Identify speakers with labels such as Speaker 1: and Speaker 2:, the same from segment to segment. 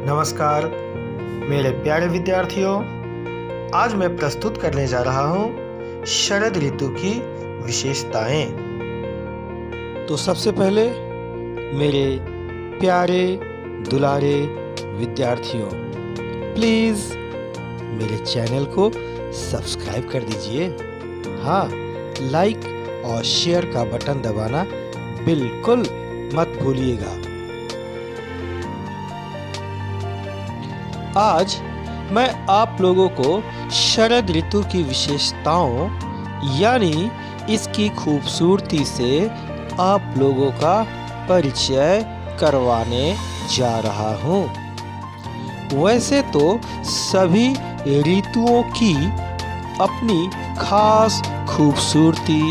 Speaker 1: नमस्कार मेरे प्यारे विद्यार्थियों, आज मैं प्रस्तुत करने जा रहा हूँ शरद ऋतु की विशेषताएं। तो सबसे पहले मेरे प्यारे दुलारे विद्यार्थियों, प्लीज़ मेरे चैनल को सब्सक्राइब कर दीजिए। हाँ, लाइक और शेयर का बटन दबाना बिल्कुल मत भूलिएगा। आज मैं आप लोगों को शरद ऋतु की विशेषताओं यानी इसकी खूबसूरती से आप लोगों का परिचय करवाने जा रहा हूँ। वैसे तो सभी ऋतुओं की अपनी खास खूबसूरती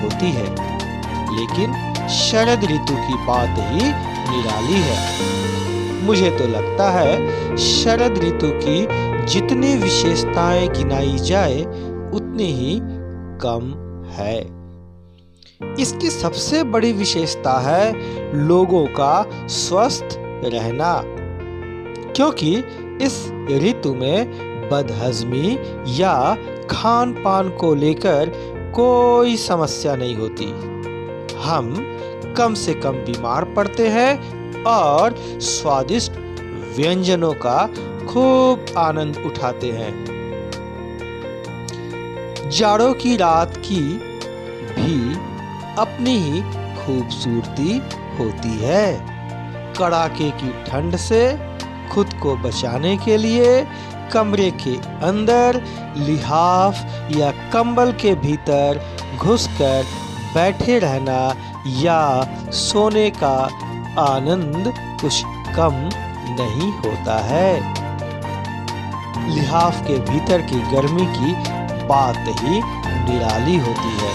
Speaker 1: होती है, लेकिन शरद ऋतु की बात ही निराली है। मुझे तो लगता है शरद ऋतु की जितनी विशेषताएं गिनाई जाए उतनी ही कम है। इसकी सबसे बड़ी विशेषता है लोगों का स्वस्थ रहना, क्योंकि इस ऋतु में बदहजमी या खान पान को लेकर कोई समस्या नहीं होती। हम कम से कम बीमार पड़ते हैं और स्वादिष्ट व्यंजनों का खूब आनंद उठाते हैं। जाड़ों की रात की भी अपनी ही खूबसूरती होती है। कड़ाके की ठंड से खुद को बचाने के लिए कमरे के अंदर लिहाफ या कंबल के भीतर घुसकर बैठे रहना या सोने का आनंद कुछ कम नहीं होता है। लिहाफ के भीतर की गर्मी की बात ही निराली होती है।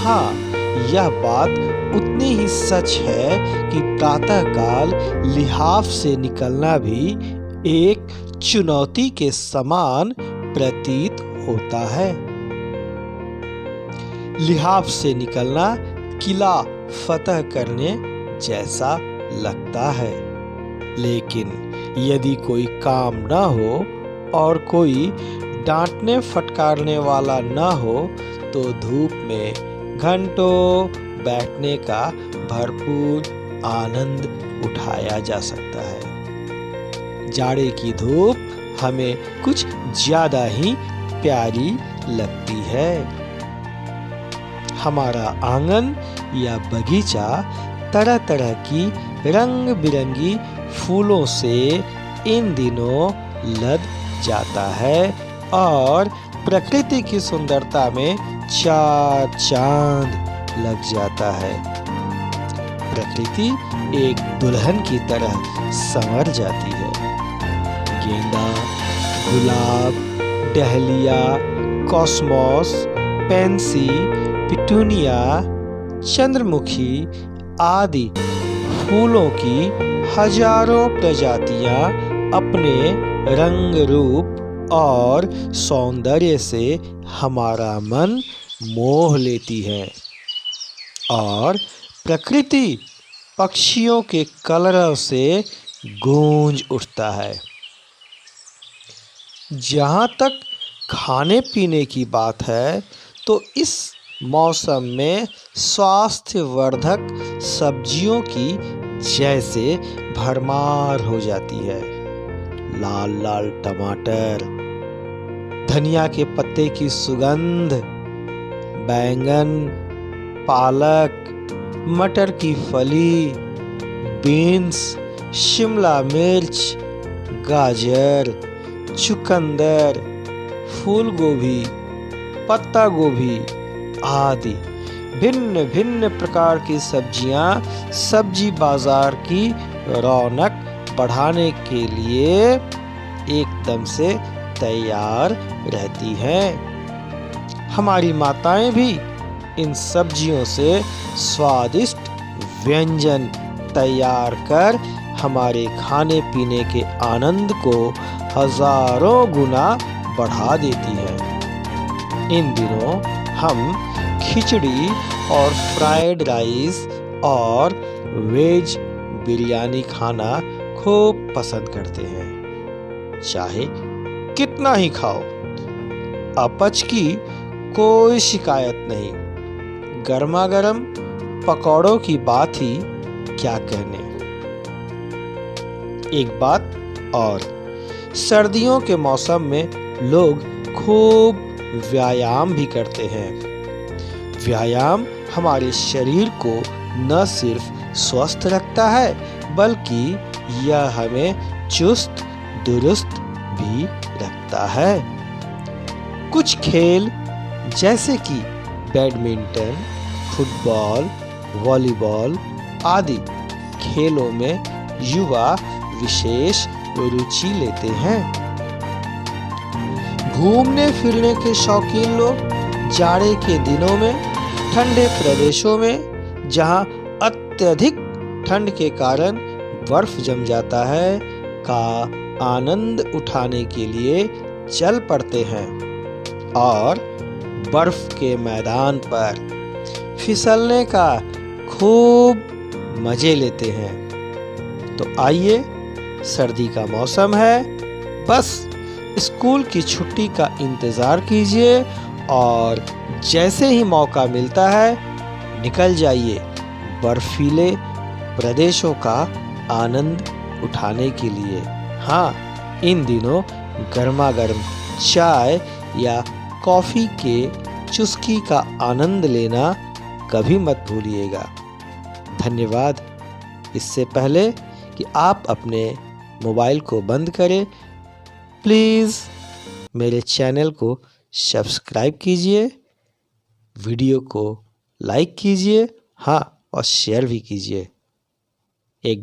Speaker 1: हाँ, यह बात उतनी ही सच है कि प्रातःकाल लिहाफ से निकलना भी एक चुनौती के समान प्रतीत होता है। लिहाफ से निकलना किला फतह करने जैसा लगता है, लेकिन यदि कोई काम न हो और कोई डांटने फटकारने वाला न हो तो धूप में घंटों बैठने का भरपूर आनंद उठाया जा सकता है। जाड़े की धूप हमें कुछ ज्यादा ही प्यारी लगती है। हमारा आंगन या बगीचा तरह तरह की रंग बिरंगी फूलों से इन दिनों लद जाता है और प्रकृति की सुंदरता में चार चांद लग जाता है। प्रकृति एक दुल्हन की तरह संवर जाती है। गेंदा, गुलाब, डहलिया, कॉस्मोस, पेंसी, पिटूनिया, चंद्रमुखी आदि फूलों की हजारों प्रजातियां अपने रंग रूप और सौंदर्य से हमारा मन मोह लेती है और प्रकृति पक्षियों के कलरव से गूंज उठता है। जहाँ तक खाने पीने की बात है तो इस मौसम में स्वास्थ्यवर्धक सब्जियों की जैसे भरमार हो जाती है। लाल लाल टमाटर, धनिया के पत्ते की सुगंध, बैंगन, पालक, मटर की फली, बीन्स, शिमला मिर्च, गाजर, चुकंदर, फूल गोभी, पत्ता गोभी आदि भिन्न भिन्न प्रकार की सब्जियां सब्जी बाजार की रौनक बढ़ाने के लिए एकदम से तैयार रहती हैं। हमारी माताएं भी इन सब्जियों से स्वादिष्ट व्यंजन तैयार कर हमारे खाने पीने के आनंद को हजारों गुना बढ़ा देती हैं। इन दिनों हम खिचड़ी और फ्राइड राइस और वेज बिरयानी खाना खूब पसंद करते हैं। चाहे कितना ही खाओ, अपच की कोई शिकायत नहीं। गर्मा गर्म पकौड़ों की बात ही क्या कहने। एक बात और, सर्दियों के मौसम में लोग खूब व्यायाम भी करते हैं। व्यायाम हमारे शरीर को न सिर्फ स्वस्थ रखता है बल्कि यह हमें चुस्त दुरुस्त भी रखता है। कुछ खेल जैसे कि बैडमिंटन, फुटबॉल, वॉलीबॉल आदि खेलों में युवा विशेष रुचि लेते हैं। घूमने फिरने के शौकीन लोग जाड़े के दिनों में ठंडे प्रदेशों में, जहां अत्यधिक ठंड के कारण बर्फ जम जाता है, का आनंद उठाने के लिए चल पड़ते हैं और बर्फ के मैदान पर फिसलने का खूब मजे लेते हैं। तो आइए, सर्दी का मौसम है, बस स्कूल की छुट्टी का इंतजार कीजिए और जैसे ही मौका मिलता है निकल जाइए बर्फीले प्रदेशों का आनंद उठाने के लिए। हाँ, इन दिनों गर्मा गर्म चाय या कॉफी के चुस्की का आनंद लेना कभी मत भूलिएगा। धन्यवाद। इससे पहले कि आप अपने मोबाइल को बंद करें, प्लीज़ मेरे चैनल को सब्सक्राइब कीजिए, वीडियो को लाइक कीजिए, हाँ, और शेयर भी कीजिए। एक